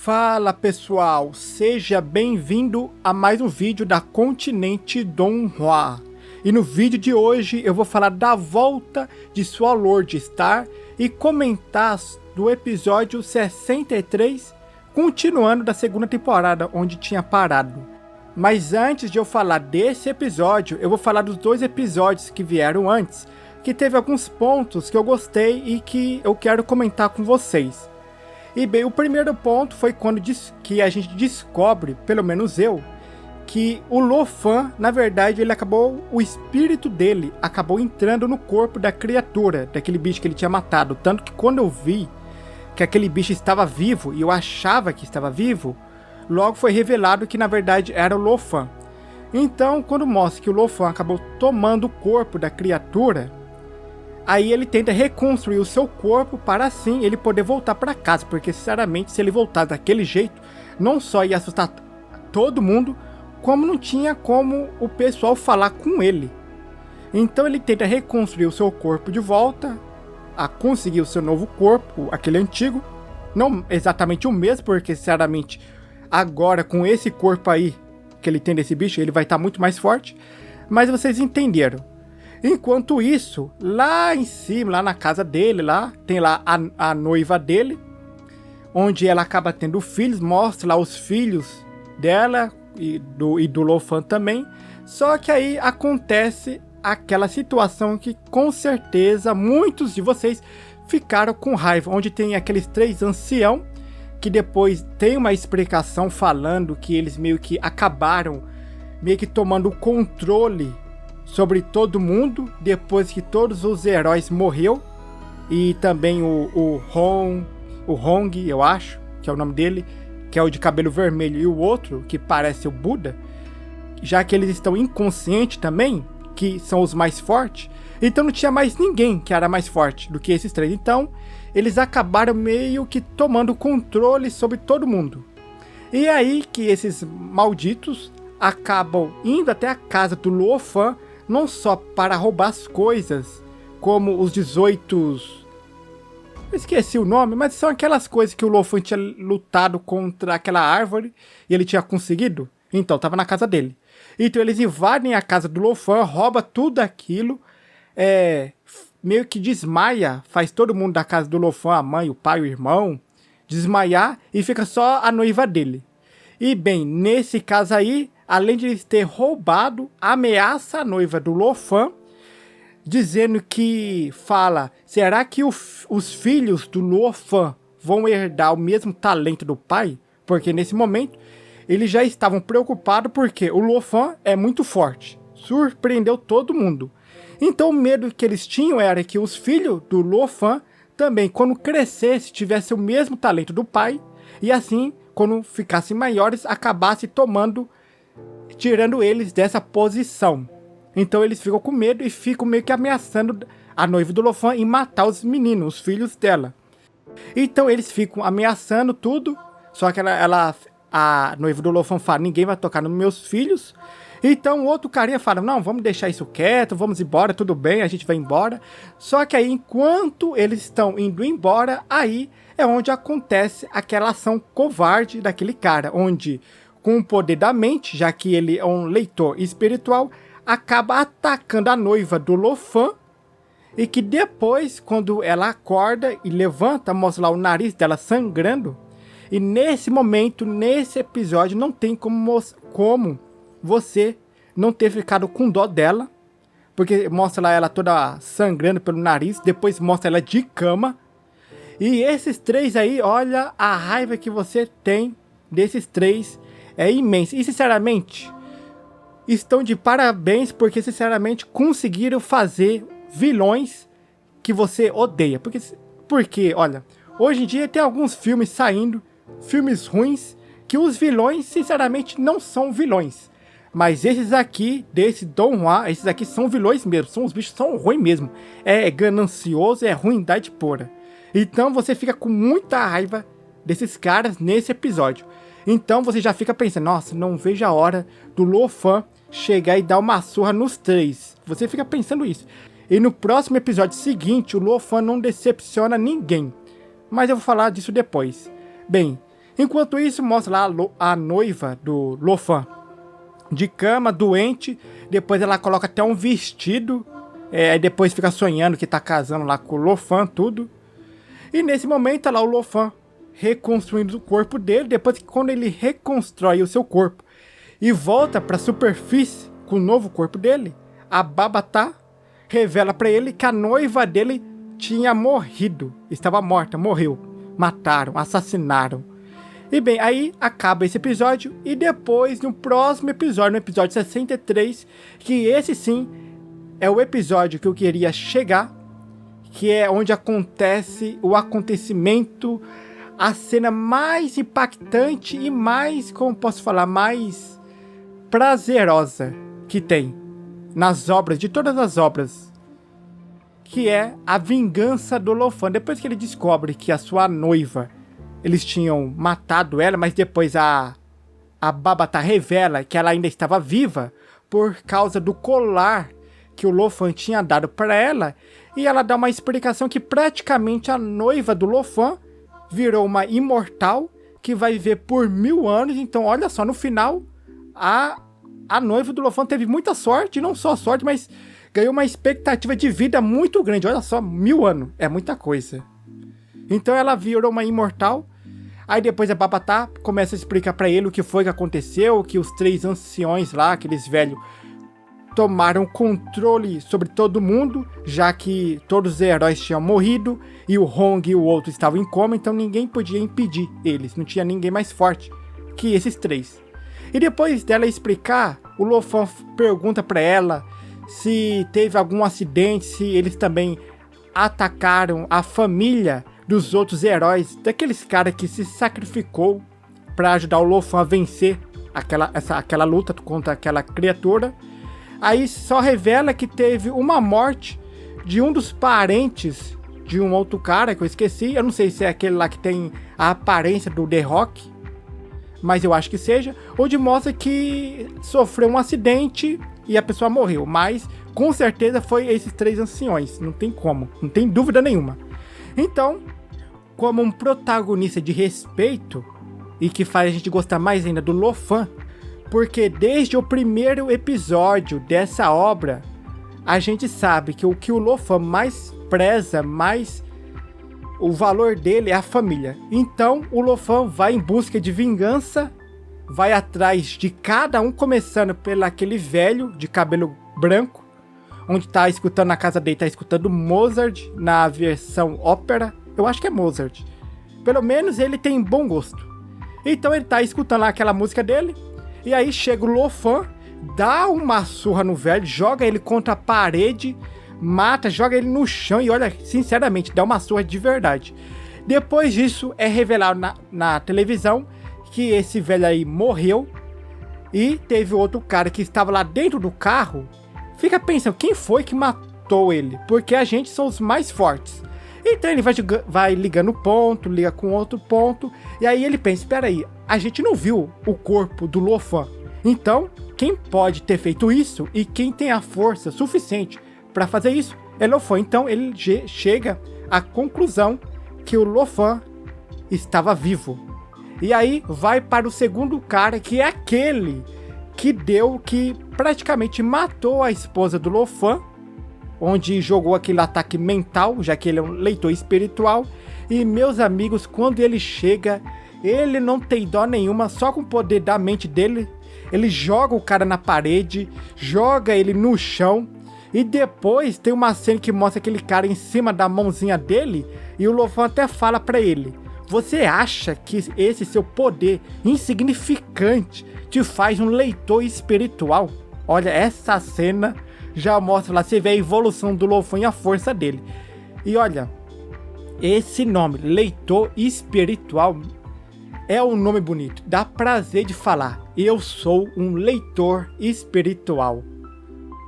Fala pessoal, seja bem-vindo a mais um vídeo da Continente Donghua. E no vídeo de hoje eu vou falar da volta de sua Lord Star e comentar do episódio 63, continuando da segunda temporada, onde tinha parado. Mas antes de eu falar desse episódio, eu vou falar dos dois episódios que vieram antes, que teve alguns pontos que eu gostei e que eu quero comentar com vocês. E bem, o primeiro ponto foi quando que a gente descobre, pelo menos eu, que o Lo Fan, na verdade, o espírito dele acabou entrando no corpo da criatura, daquele bicho que ele tinha matado. Tanto que quando eu vi que aquele bicho estava vivo, e eu achava que estava vivo, logo foi revelado que na verdade era o Lo Fan. Então, quando mostra que o Lo Fan acabou tomando o corpo da criatura, aí ele tenta reconstruir o seu corpo para assim ele poder voltar para casa, porque sinceramente se ele voltar daquele jeito, não só ia assustar todo mundo, como não tinha como o pessoal falar com ele. Então ele tenta reconstruir o seu corpo de volta, a conseguir o seu novo corpo, aquele antigo, não exatamente o mesmo, porque sinceramente agora com esse corpo aí que ele tem desse bicho, ele vai estar muito mais forte, mas vocês entenderam. Enquanto isso, lá em cima, lá na casa dele, lá tem lá a noiva dele, onde ela acaba tendo filhos, mostra lá os filhos dela e do Lo Fan também. Só que aí acontece aquela situação que com certeza muitos de vocês ficaram com raiva, onde tem aqueles três anciãos, que depois tem uma explicação falando que eles meio que acabaram meio que tomando o controle sobre todo mundo, depois que todos os heróis morreu, e também o Hong, eu acho, que é o nome dele, que é o de cabelo vermelho, e o outro, que parece o Buda, já que eles estão inconscientes também, que são os mais fortes, então não tinha mais ninguém que era mais forte do que esses três, então eles acabaram meio que tomando controle sobre todo mundo. E aí que esses malditos acabam indo até a casa do Lo Fan, não só para roubar as coisas, como os 18... Eu esqueci o nome, mas são aquelas coisas que o Lo Fan tinha lutado contra aquela árvore e ele tinha conseguido. Então, estava na casa dele. Então, eles invadem a casa do Lo Fan, roubam tudo aquilo, meio que desmaia, faz todo mundo da casa do Lo Fan, a mãe, o pai, o irmão, desmaiar e fica só a noiva dele. E bem, nesse caso aí, além de eles ter roubado, ameaça a noiva do Lo Fan, dizendo que fala, será que os filhos do Lo Fan vão herdar o mesmo talento do pai? Porque nesse momento, eles já estavam preocupados porque o Lo Fan é muito forte, surpreendeu todo mundo. Então o medo que eles tinham era que os filhos do Lo Fan também, quando crescesse, tivessem o mesmo talento do pai, e assim, quando ficassem maiores, acabasse tirando eles dessa posição. Então eles ficam com medo e ficam meio que ameaçando a noiva do Lo Fan em matar os meninos, os filhos dela. Então eles ficam ameaçando tudo, só que a noiva do Lo Fan fala, ninguém vai tocar nos meus filhos. Então o outro carinha fala, não, vamos deixar isso quieto, vamos embora, tudo bem, a gente vai embora. Só que aí, enquanto eles estão indo embora, aí é onde acontece aquela ação covarde daquele cara, onde, com o poder da mente, já que ele é um leitor espiritual, acaba atacando a noiva do Lo Fan, e que depois, quando ela acorda e levanta, mostra lá o nariz dela sangrando, e nesse momento, nesse episódio, não tem como você não ter ficado com dó dela, porque mostra lá ela toda sangrando pelo nariz, depois mostra ela de cama, e esses três aí, olha a raiva que você tem desses três, é imensa, e sinceramente, estão de parabéns, porque sinceramente conseguiram fazer vilões que você odeia, porque olha, hoje em dia tem alguns filmes saindo, filmes ruins, que os vilões sinceramente não são vilões. Mas esses aqui, desse Donghua, esses aqui são vilões mesmo. Os bichos são ruins mesmo. É ganancioso, é ruindade pura. Então você fica com muita raiva desses caras nesse episódio. Então você já fica pensando, nossa, não vejo a hora do Lo Fan chegar e dar uma surra nos três. Você fica pensando isso. E no próximo episódio seguinte, o Lo Fan não decepciona ninguém. Mas eu vou falar disso depois. Bem, Enquanto isso, mostra lá a noiva do Lofan de cama, doente. Depois ela coloca até um vestido. Aí depois fica sonhando que tá casando lá com o Lofan, tudo. E nesse momento, lá o Lofan reconstruindo o corpo dele. Depois que quando ele reconstrói o seu corpo e volta pra superfície com o novo corpo dele, a Babatá revela pra ele que a noiva dele tinha morrido. Estava morta, morreu. Mataram, assassinaram. E bem, aí acaba esse episódio. E depois, no próximo episódio, no episódio 63, que esse sim é o episódio que eu queria chegar, que é onde acontece o acontecimento, a cena mais impactante e mais, como posso falar, mais prazerosa que tem nas obras, de todas as obras, que é a vingança do Lofan. Depois que ele descobre que a sua noiva, eles tinham matado ela, mas depois a Babatá revela que ela ainda estava viva por causa do colar que o Lofan tinha dado para ela, e ela dá uma explicação que praticamente a noiva do Lofan virou uma imortal que vai viver por 1000 anos. Então olha só, no final a noiva do Lofan teve muita sorte, não só sorte, mas ganhou uma expectativa de vida muito grande. Olha só, 1000 anos, é muita coisa. Então ela virou uma imortal. Aí depois a Babatá começa a explicar pra ele o que foi que aconteceu, que os 3 anciões lá, aqueles velhos, tomaram controle sobre todo mundo, já que todos os heróis tinham morrido e o Hong e o outro estavam em coma, então ninguém podia impedir eles, não tinha ninguém mais forte que esses 3. E depois dela explicar, o Lofan pergunta pra ela se teve algum acidente, se eles também atacaram a família dos outros heróis, daqueles caras que se sacrificou para ajudar o Lofan a vencer aquela luta contra aquela criatura. Aí só revela que teve uma morte de um dos parentes de um outro cara que eu esqueci. Eu não sei se é aquele lá que tem a aparência do The Rock, mas eu acho que seja. Onde mostra que sofreu um acidente e a pessoa morreu. Mas com certeza foi esses 3 anciões. Não tem como, não tem dúvida nenhuma. Então, como um protagonista de respeito, e que faz a gente gostar mais ainda do Lofan, porque desde o primeiro episódio dessa obra, a gente sabe que o que o Lofan mais preza, mais o valor dele é a família. Então o Lofan vai em busca de vingança, vai atrás de cada um, começando pelo aquele velho de cabelo branco, onde tá escutando na casa dele, tá escutando Mozart na versão ópera. Eu acho que é Mozart. Pelo menos ele tem bom gosto. Então ele tá escutando lá aquela música dele. E aí chega o Lofan, dá uma surra no velho, joga ele contra a parede, mata, joga ele no chão e olha, sinceramente, dá uma surra de verdade. Depois disso é revelado na televisão que esse velho aí morreu e teve outro cara que estava lá dentro do carro. Fica pensando, quem foi que matou ele? Porque a gente são os mais fortes. Então ele vai ligando ponto, liga com outro ponto, e aí ele pensa, espera aí, a gente não viu o corpo do Lofan, então quem pode ter feito isso e quem tem a força suficiente para fazer isso é Lofan. Então ele chega à conclusão que o Lofan estava vivo. E aí vai para o segundo cara, que é aquele que praticamente matou a esposa do Lofan, onde jogou aquele ataque mental, já que ele é um leitor espiritual. E meus amigos, quando ele chega, ele não tem dó nenhuma, só com o poder da mente dele, ele joga o cara na parede, joga ele no chão, e depois tem uma cena que mostra aquele cara em cima da mãozinha dele, e o Lofan até fala pra ele, você acha que esse seu poder insignificante te faz um leitor espiritual? Olha, essa cena já mostra lá, você vê a evolução do Lofan e a força dele. E olha, esse nome, leitor espiritual, é um nome bonito, dá prazer de falar. Eu sou um leitor espiritual.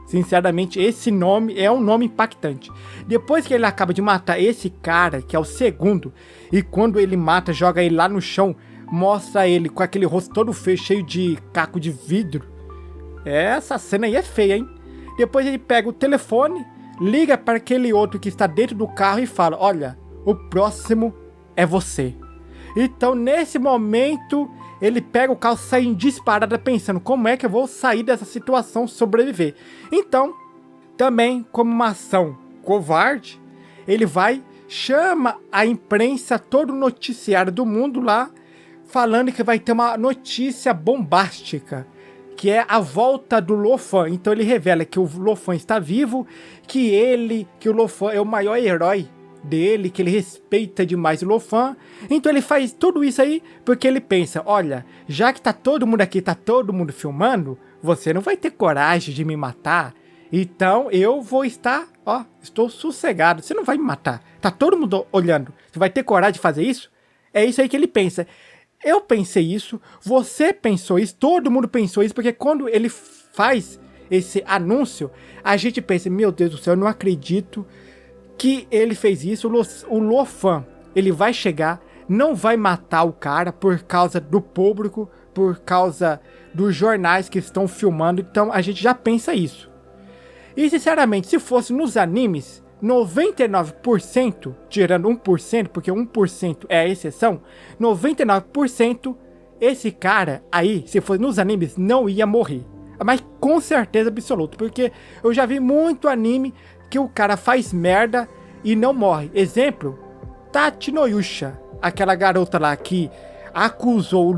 Sinceramente, esse nome é um nome impactante. Depois que ele acaba de matar esse cara, que é o segundo, e quando ele mata, joga ele lá no chão, mostra ele com aquele rosto todo feio, cheio de caco de vidro. Essa cena aí é feia, hein? Depois ele pega o telefone, liga para aquele outro que está dentro do carro e fala, olha, o próximo é você. Então, nesse momento, ele pega o carro, sai em disparada, pensando, como é que eu vou sair dessa situação, sobreviver? Então, também, como uma ação covarde, ele vai, chama a imprensa, todo o noticiário do mundo lá, falando que vai ter uma notícia bombástica, que é a volta do Lo-Fan. Então ele revela que o Lo-Fan está vivo, que o Lo-Fan é o maior herói dele, que ele respeita demais o Lo-Fan. Então ele faz tudo isso aí porque ele pensa, olha, já que tá todo mundo aqui, tá todo mundo filmando, você não vai ter coragem de me matar, então eu vou estar, estou sossegado, você não vai me matar, tá todo mundo olhando, você vai ter coragem de fazer isso? É isso aí que ele pensa. Eu pensei isso, você pensou isso, todo mundo pensou isso, porque quando ele faz esse anúncio, a gente pensa, meu Deus do céu, eu não acredito que ele fez isso. O Lo-Fan, ele vai chegar, não vai matar o cara por causa do público, por causa dos jornais que estão filmando, então a gente já pensa isso. E sinceramente, se fosse nos animes, 99%, tirando 1%, porque 1% é a exceção, 99% esse cara aí, se fosse nos animes, não ia morrer. Mas com certeza absoluta, porque eu já vi muito anime que o cara faz merda e não morre. Exemplo, Tatinoyusha, aquela garota lá que acusou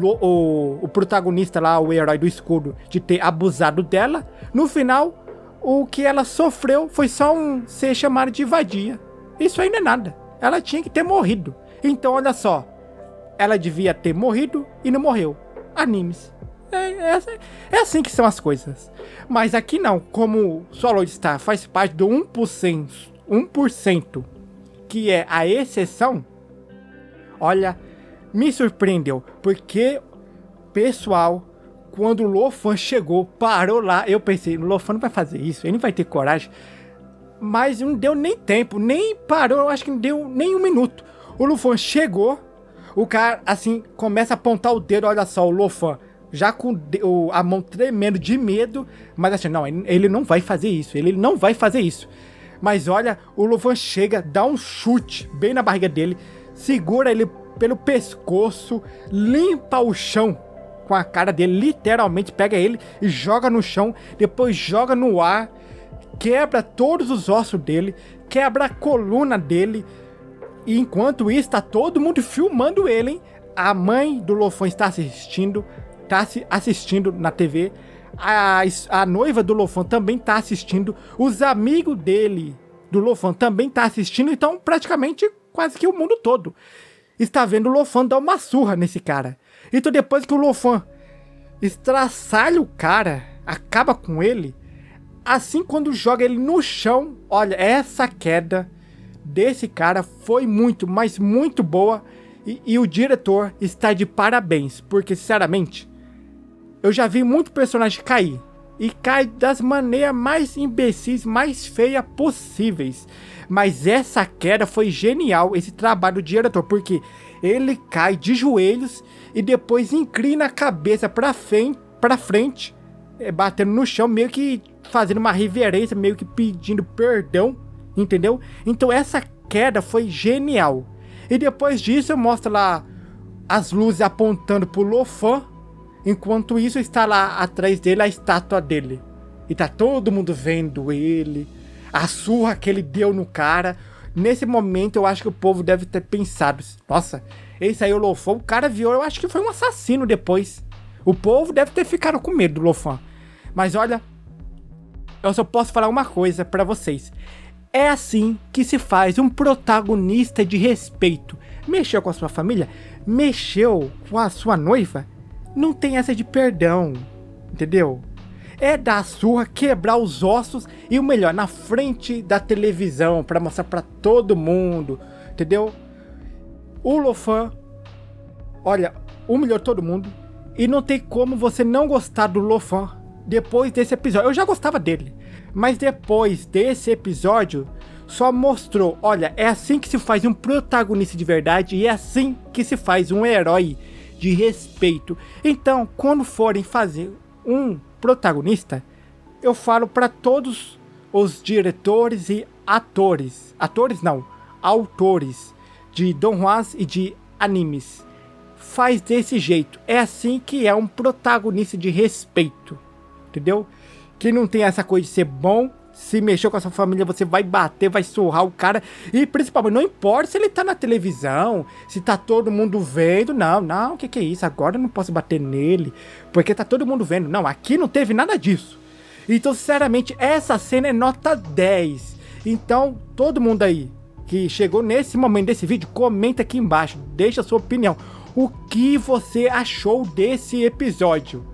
o protagonista lá, o herói do escudo, de ter abusado dela. No final, o que ela sofreu foi só ser chamado de vadia. Isso aí não é nada. Ela tinha que ter morrido. Então, olha só. Ela devia ter morrido e não morreu. Animes. É assim que são as coisas. Mas aqui não. Como Solo Star faz parte do 1%, que é a exceção, olha, me surpreendeu. Porque, pessoal, quando o Lo-Fan chegou, parou lá, eu pensei, o Lo-Fan não vai fazer isso, ele não vai ter coragem. Mas não deu nem tempo, nem parou, eu acho que não deu nem um minuto. O Lo-Fan chegou, o cara, assim, começa a apontar o dedo, olha só, o Lo-Fan, já com a mão tremendo de medo, mas assim, não, ele não vai fazer isso, ele não vai fazer isso. Mas olha, o Lo-Fan chega, dá um chute bem na barriga dele, segura ele pelo pescoço, limpa o chão com a cara dele, literalmente pega ele e joga no chão, depois joga no ar, quebra todos os ossos dele, quebra a coluna dele, e enquanto isso tá todo mundo filmando ele, hein? A mãe do Lo-Fan está assistindo na TV, a noiva do Lo-Fan também tá assistindo, os amigos dele, do Lo-Fan, também tá assistindo, então praticamente quase que o mundo todo está vendo o Lo-Fan dar uma surra nesse cara. Então depois que o Lo-Fan estraçalha o cara, acaba com ele, assim quando joga ele no chão, olha, essa queda desse cara foi muito, mas muito boa, e o diretor está de parabéns, porque sinceramente, eu já vi muito personagem cair, e cai das maneiras mais imbecis, mais feias possíveis, mas essa queda foi genial, esse trabalho do diretor, porque ele cai de joelhos e depois inclina a cabeça pra frente, batendo no chão, meio que fazendo uma reverência, meio que pedindo perdão, entendeu? Então essa queda foi genial. E depois disso mostra lá as luzes apontando pro Lo-Fan, enquanto isso está lá atrás dele a estátua dele. E tá todo mundo vendo ele, a surra que ele deu no cara. Nesse momento, eu acho que o povo deve ter pensado, nossa, esse aí é o Lo-Fan, o cara viu, eu acho que foi um assassino depois. O povo deve ter ficado com medo do Lo-Fan. Mas olha, eu só posso falar uma coisa pra vocês. É assim que se faz um protagonista de respeito. Mexeu com a sua família? Mexeu com a sua noiva? Não tem essa de perdão, entendeu? É dar a surra, quebrar os ossos e o melhor, na frente da televisão, pra mostrar pra todo mundo, entendeu? O Lo-Fan, olha, humilhou todo mundo e não tem como você não gostar do Lo-Fan depois desse episódio. Eu já gostava dele, mas depois desse episódio só mostrou, olha, é assim que se faz um protagonista de verdade e é assim que se faz um herói de respeito. Então, quando forem fazer um protagonista, eu falo para todos os diretores e autores de Don Juan e de animes, faz desse jeito. É assim que é um protagonista de respeito, entendeu? Que não tem essa coisa de ser bom. Se mexer com a sua família, você vai bater, vai surrar o cara. E principalmente, não importa se ele tá na televisão, se tá todo mundo vendo. Não, o que é isso? Agora eu não posso bater nele, porque tá todo mundo vendo. Não, aqui não teve nada disso. Então, sinceramente, essa cena é nota 10. Então, todo mundo aí que chegou nesse momento desse vídeo, comenta aqui embaixo, deixa a sua opinião. O que você achou desse episódio?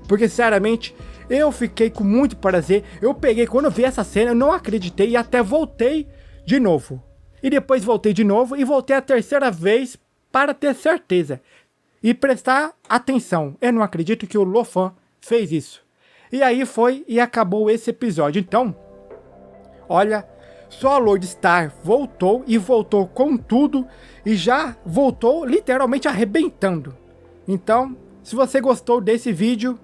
Porque, sinceramente, eu fiquei com muito prazer. Quando eu vi essa cena, eu não acreditei e até voltei de novo. E depois voltei de novo e voltei a terceira vez para ter certeza. E prestar atenção. Eu não acredito que o Lofan fez isso. E aí foi e acabou esse episódio. Então, olha, só a Lord Star voltou e voltou com tudo. E já voltou literalmente arrebentando. Então, se você gostou desse vídeo,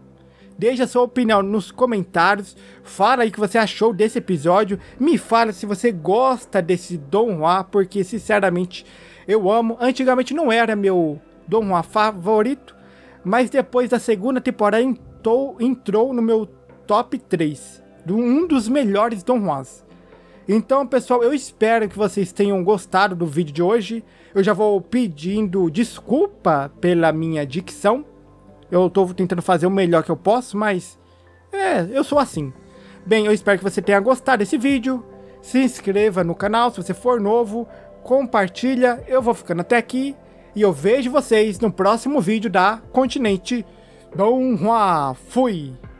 deixa a sua opinião nos comentários. Fala aí o que você achou desse episódio. Me fala se você gosta desse Don Juan, porque sinceramente eu amo. Antigamente não era meu Don Juan favorito, mas depois da segunda temporada entrou no meu top 3. Um dos melhores Don Juans. Então, pessoal, eu espero que vocês tenham gostado do vídeo de hoje. Eu já vou pedindo desculpa pela minha dicção. Eu tô tentando fazer o melhor que eu posso, mas eu sou assim. Bem, eu espero que você tenha gostado desse vídeo. Se inscreva no canal se você for novo. Compartilha. Eu vou ficando até aqui. E eu vejo vocês no próximo vídeo da Continente Don Juan. Fui!